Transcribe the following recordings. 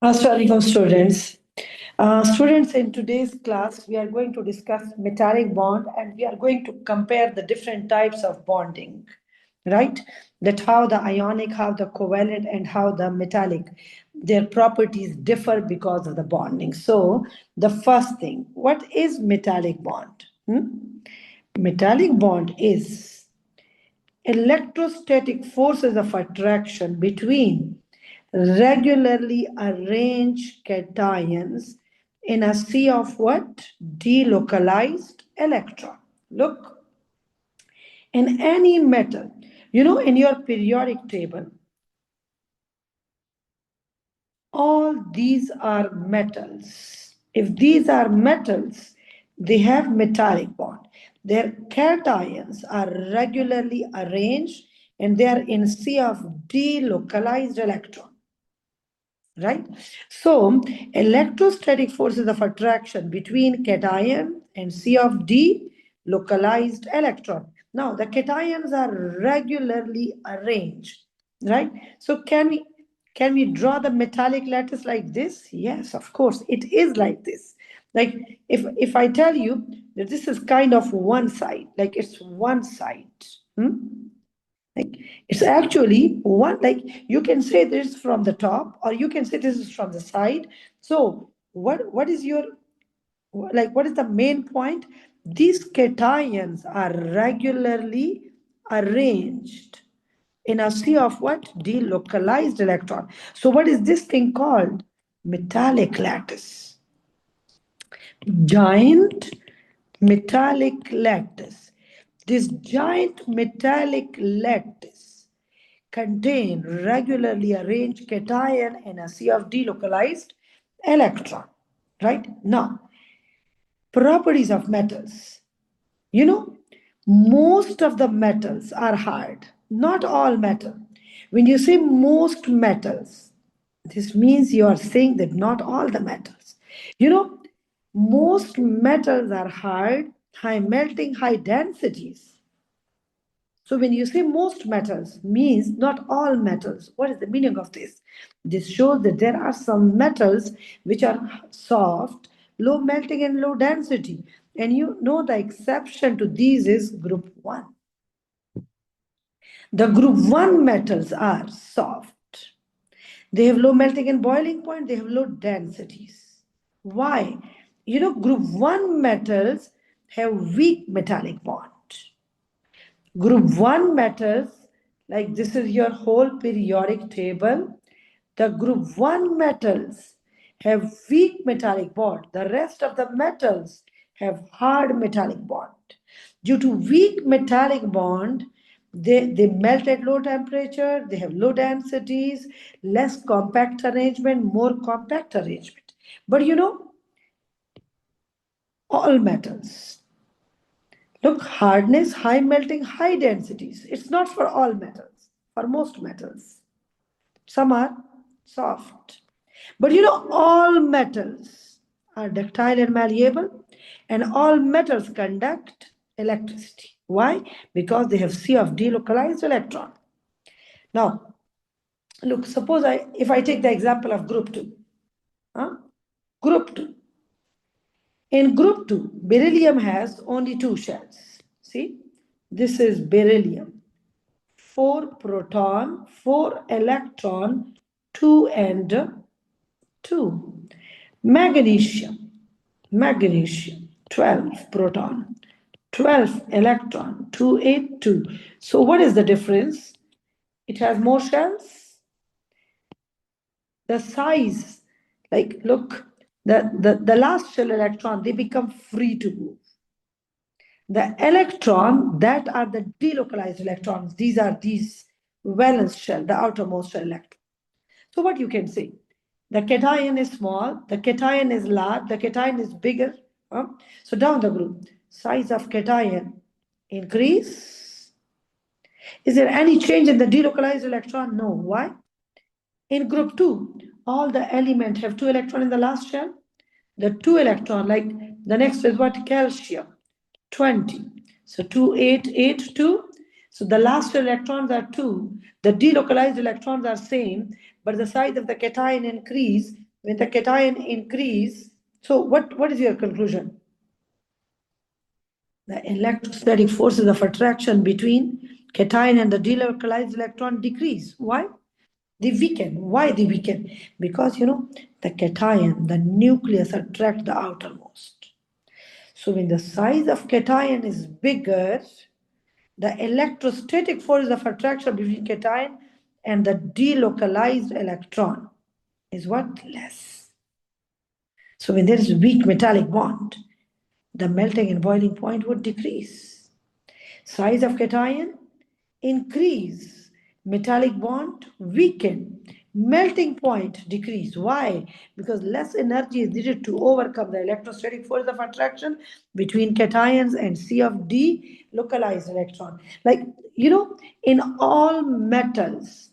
Assalamualaikum students. Students, in today's class, we are going to discuss metallic bond and we are going to compare the different types of bonding, right? That how the ionic, how the covalent, and how the metallic, their properties differ because of the bonding. So, the first thing, what is metallic bond? Metallic bond is electrostatic forces of attraction between regularly arranged cations in a sea of what? Delocalized electron. Look, in any metal, in your periodic table, all these are metals. If these are metals, they have metallic bond. Their cations are regularly arranged and they are in sea of delocalized electron. Right? So, electrostatic forces of attraction between cation and C of D localized electron. Now, the cations are regularly arranged, right? So, can we draw the metallic lattice like this? Yes, of course, it is like this. Like if I tell you that this is kind of one side, like it's one side. Like it's actually one, like you can say this from the top or you can say this is from the side. So what is your, like what is the main point? These cations are regularly arranged in a sea of what? Delocalized electron. So what is this thing called? Metallic lattice. Giant metallic lattice. This giant metallic lattice contain regularly arranged cation in a sea of delocalized electron. Right? Now, properties of metals. You know, most of the metals are hard, not all metal. When you say most metals, this means you are saying that not all the metals. You know, most metals are hard, high melting, high densities. So when you say most metals, means not all metals. What is the meaning of this? This shows that there are some metals which are soft, low melting and low density. And you know the exception to these is group 1. The group 1 metals are soft. They have low melting and boiling point, they have low densities. Why? Group 1 metals have weak metallic bond. Group 1 metals, like this is your whole periodic table. The group 1 metals have weak metallic bond. The rest of the metals have hard metallic bond. Due to weak metallic bond, they melt at low temperature, they have low densities, less compact arrangement, more compact arrangement. But all metals, look, hardness, high melting, high densities. It's not for all metals, for most metals. Some are soft. But all metals are ductile and malleable, and all metals conduct electricity. Why? Because they have sea of delocalized electron. Now, look, suppose if I take the example of group 2. Huh? Group 2. In group 2, beryllium has only 2 shells. See, this is beryllium. 4 proton, 4 electron, 2 and 2. Magnesium, 12 proton, 12 electron, 2, 8, 2. So what is the difference? It has more shells. The size, like look, the last shell electron, they become free to move. The electron, that are the delocalized electrons. These are these valence shell, the outermost shell electron. So what you can say? The cation is small, the cation is large, the cation is bigger. So down the group, size of cation increase. Is there any change in the delocalized electron? No. Why? In group 2, all the elements have 2 electrons in the last shell. The 2 electron, like the next is what? Calcium, 20. So 2, 8, 8, 2. So the last electrons are 2. The delocalized electrons are same, but the size of the cation increase When the cation increase, so what is your conclusion? The electrostatic forces of attraction between cation and the delocalized electron decrease. Why? They weaken. Why they weaken? Because the cation, the nucleus attract the outermost. So when the size of cation is bigger, the electrostatic force of attraction between cation and the delocalized electron is what? Less. So when there is a weak metallic bond, the melting and boiling point would decrease. Size of cation increase, metallic bond weaken, melting point decrease. Why? Because less energy is needed to overcome the electrostatic force of attraction between cations and C of D localized electron. Like, in all metals,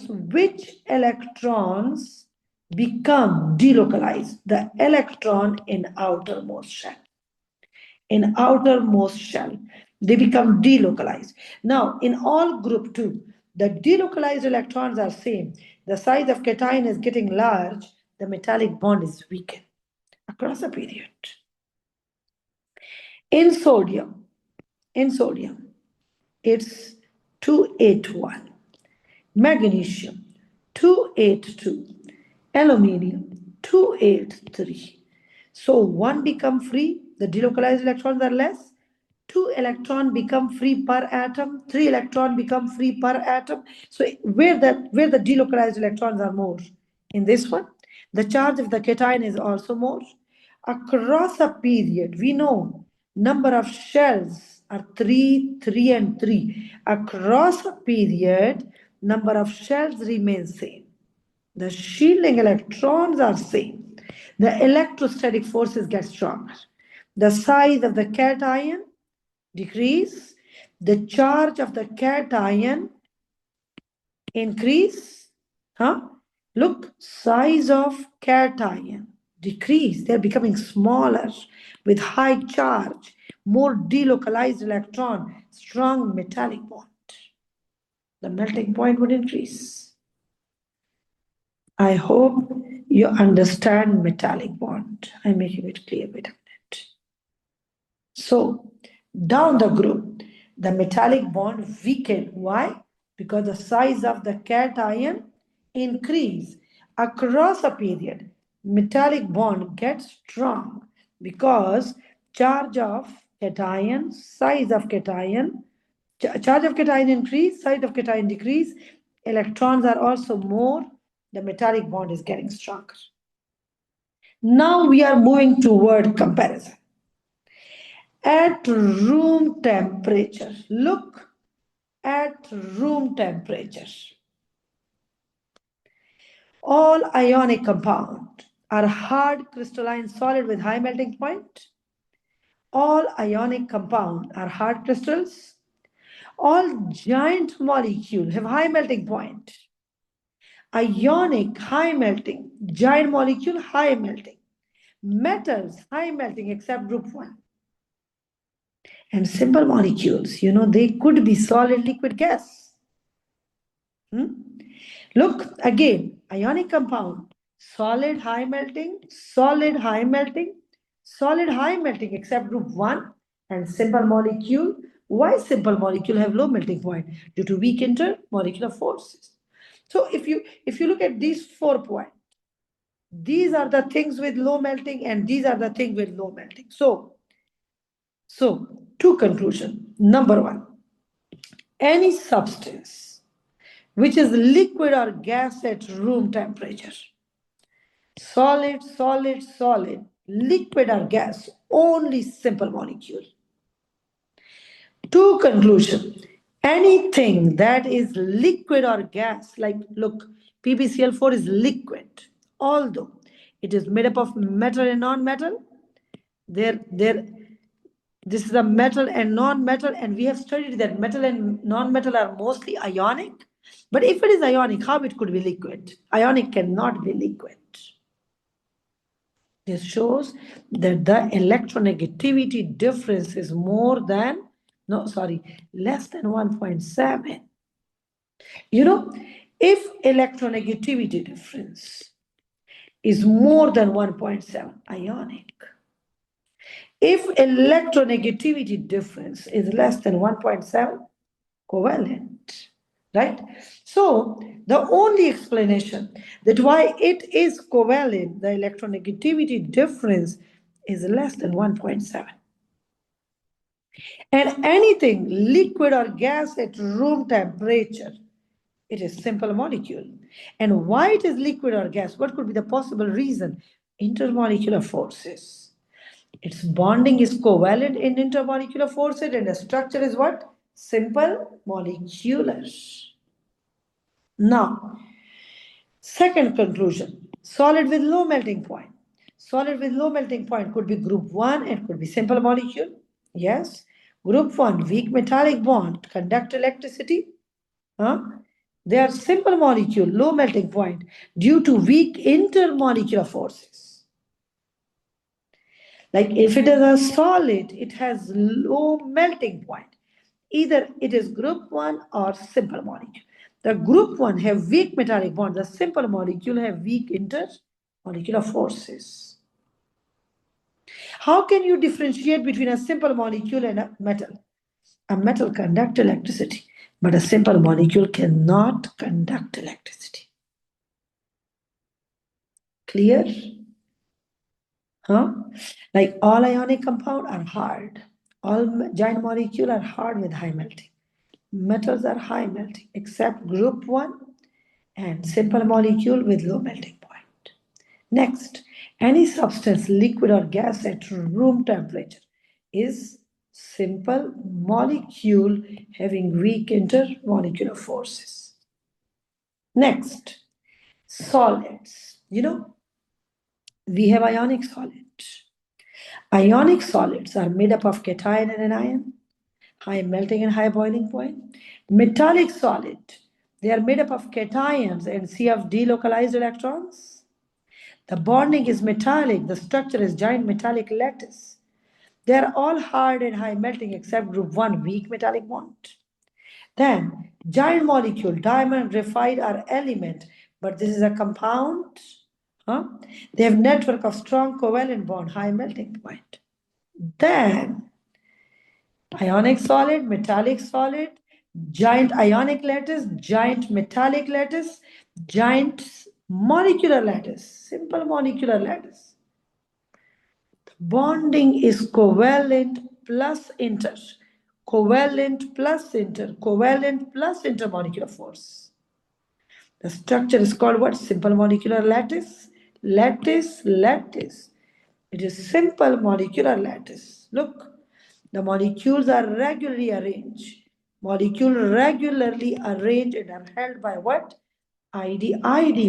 which electrons become delocalized? The electron in outermost shell. In outermost shell, they become delocalized. Now, in all group 2, the delocalized electrons are same. The size of cation is getting large, the metallic bond is weakened across a period. In sodium, it's 281. Magnesium 282, aluminium 283. So one become free, the delocalized electrons are less, 2 electron become free per atom, 3 electron become free per atom. So where the delocalized electrons are more? In this one, the charge of the cation is also more. Across a period, we know number of shells are 3, 3 and 3. Across a period, number of shells remain same. The shielding electrons are same. The electrostatic forces get stronger. The size of the cation decrease. The charge of the cation increase. Look, size of cation decrease. They're becoming smaller with high charge, more delocalized electron, strong metallic bond. The melting point would increase. I hope you understand metallic bond. I'm making it clear. Wait a minute. So, down the group, the metallic bond weaken. Why? Because the size of the cation increase across a period. Metallic bond gets strong because charge of cation, size of cation, charge of cation increase, size of cation decrease. Electrons are also more. The metallic bond is getting stronger. Now we are moving toward comparison. At room temperature, look at room temperature. All ionic compounds are hard crystalline solid with high melting point. All ionic compounds are hard crystals. All giant molecules have high melting point. Ionic, high melting. Giant molecule, high melting. Metals, high melting except group 1. And simple molecules, they could be solid, liquid, gas. Look again, ionic compound, solid, high melting, solid, high melting, solid, high melting except group 1, and simple molecule. Why simple molecule have low melting point? Due to weak intermolecular forces. So if you look at these 4 points, these are the things with low melting and these are the things with low melting. So two conclusion. Number 1, any substance which is liquid or gas at room temperature, solid, solid, solid, liquid or gas, only simple molecule. 2, conclusion. Anything that is liquid or gas, like look, PbCl4 is liquid, although it is made up of metal and non-metal. This is a metal and non-metal, and we have studied that metal and non-metal are mostly ionic. But if it is ionic, how it could be liquid? Ionic cannot be liquid. This shows that the electronegativity difference is less than 1.7. If electronegativity difference is more than 1.7, ionic. If electronegativity difference is less than 1.7, covalent, right? So the only explanation that why it is covalent, the electronegativity difference is less than 1.7. And anything liquid or gas at room temperature, it is simple molecule. And why it is liquid or gas? What could be the possible reason? Intermolecular forces. Its bonding is covalent in intermolecular forces, and the structure is what? Simple molecular. Now, second conclusion, solid with low melting point. Solid with low melting point could be group 1 and could be simple molecule. Yes. Group 1, weak metallic bond, conduct electricity. Huh? They are simple molecule, low melting point due to weak intermolecular forces. Like if it is a solid, it has low melting point. Either it is group 1 or simple molecule. The group 1 have weak metallic bond, the simple molecule have weak intermolecular forces. How can you differentiate between a simple molecule and a metal? A metal conducts electricity, but a simple molecule cannot conduct electricity. Clear? Huh? Like all ionic compounds are hard. All giant molecules are hard with high melting. Metals are high melting, except group 1 and simple molecule with low melting point. Next, any substance, liquid or gas at room temperature is simple molecule having weak intermolecular forces. Next, solids. We have ionic solids. Ionic solids are made up of cation and anion, high melting and high boiling point. Metallic solid, they are made up of cations and CF delocalized electrons. The bonding is metallic, the structure is giant metallic lattice. They are all hard and high melting except group 1, weak metallic bond. Then, giant molecule, diamond, graphite are element, but this is a compound. Huh? They have network of strong covalent bond, high melting point. Then, ionic solid, metallic solid, giant ionic lattice, giant metallic lattice, giant molecular lattice, simple molecular lattice. Bonding is covalent plus inter, covalent plus inter, covalent plus intermolecular force. The structure is called what? Simple molecular lattice. Lattice, lattice. It is simple molecular lattice. Look, the molecules are regularly arranged. Molecule regularly arranged and are held by what? ID,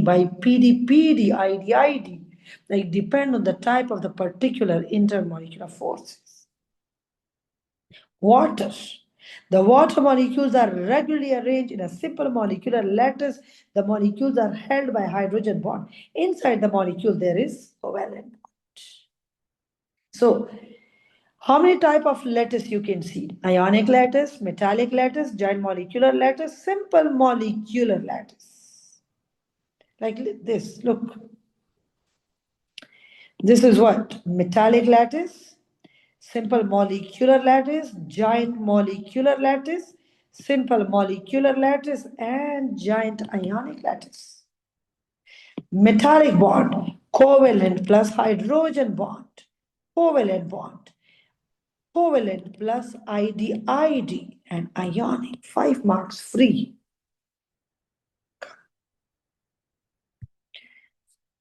by PD, ID. They depend on the type of the particular intermolecular forces. Water. The water molecules are regularly arranged in a simple molecular lattice. The molecules are held by hydrogen bond. Inside the molecule, there is covalent bond. So, how many type of lattice you can see? Ionic lattice, metallic lattice, giant molecular lattice, simple molecular lattice. Like this, look. This is what? Metallic lattice, simple molecular lattice, giant molecular lattice, simple molecular lattice, and giant ionic lattice. Metallic bond, covalent plus hydrogen bond, covalent bond, covalent plus ID, and ionic. 5 marks free.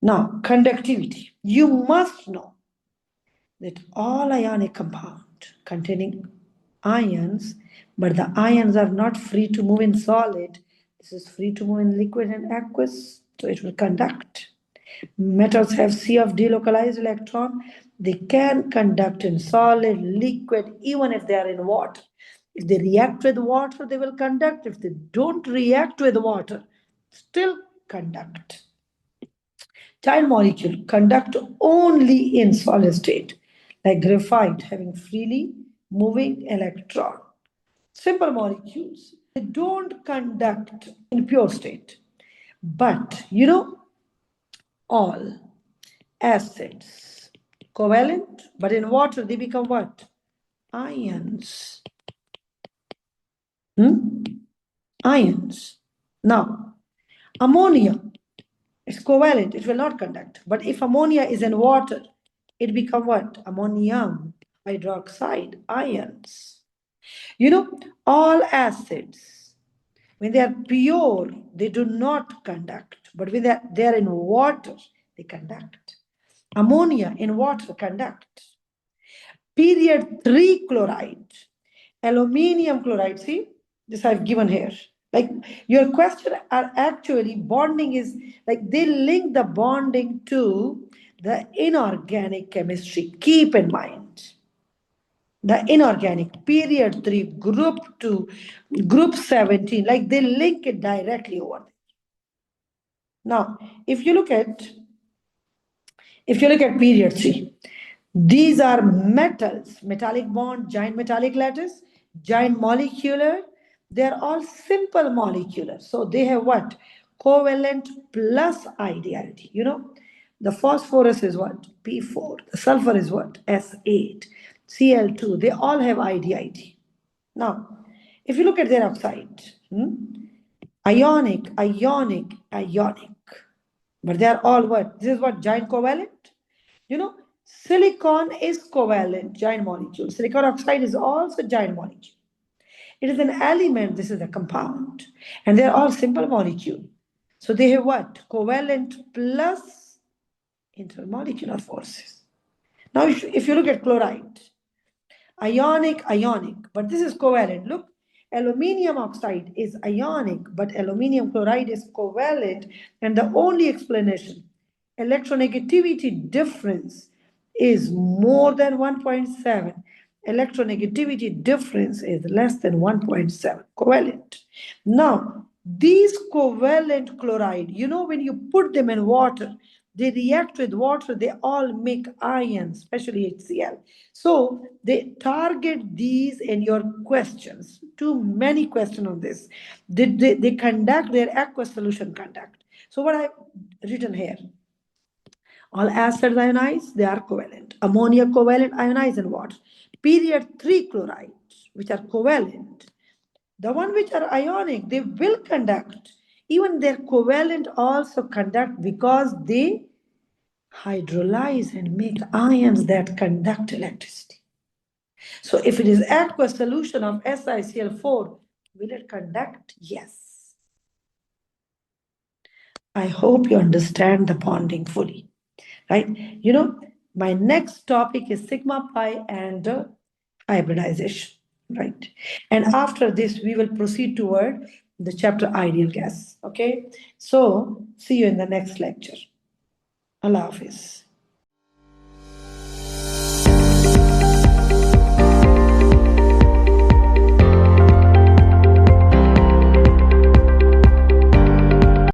Now, conductivity. You must know that all ionic compound containing ions, but the ions are not free to move in solid. This is free to move in liquid and aqueous, so it will conduct. Metals have CF delocalized electron. They can conduct in solid, liquid, even if they are in water. If they react with water, they will conduct. If they don't react with water, still conduct. Giant molecule conduct only in solid state, like graphite having freely moving electron. Simple molecules, they don't conduct in pure state. But all acids covalent, but in water they become what? Ions. Hmm? Ions. Now, ammonia is covalent, it will not conduct. But if ammonia is in water, it become what? Ammonium hydroxide ions. All acids, when they are pure, they do not conduct. But when they are in water, they conduct. Ammonia in water conduct. Period 3 chloride, aluminium chloride. See, this I've given here. Like your question are actually bonding is like they link the bonding to the inorganic chemistry. Keep in mind the inorganic period 3 group 2 group 17 like they link it directly over there. Now if you look at period 3, these are metals, metallic bond, giant metallic lattice, giant molecular. They are all simple molecular. So they have what? Covalent plus ideality. The phosphorus is what? P4. The sulfur is what? S8. Cl2. They all have ideality. Now, if you look at their oxide, ionic, ionic, ionic. But they are all what? This is what? Giant covalent. Silicon is covalent, giant molecule. Silicon oxide is also giant molecule. It is an element, this is a compound. And they're all simple molecule. So they have what? Covalent plus intermolecular forces. Now, if you look at chloride, ionic, ionic, but this is covalent. Look, aluminium oxide is ionic, but aluminium chloride is covalent. And the only explanation, electronegativity difference is more than 1.7. Electronegativity difference is less than 1.7. Covalent. Now, these covalent chloride, when you put them in water, they react with water, they all make ions, especially HCl. So they target these in your questions. Too many questions on this. They conduct their aqueous solution conduct. So what I've written here, all acids ionize, they are covalent. Ammonia covalent ionize in water. Period 3 chlorides, which are covalent. The one which are ionic, they will conduct. Even their covalent also conduct because they hydrolyze and make ions that conduct electricity. So if it is aqueous solution of SiCl4, will it conduct? Yes. I hope you understand the bonding fully, right? My next topic is sigma pi and hybridization, right? And after this, we will proceed toward the chapter ideal gas, okay? So see you in the next lecture. Allah Hafiz.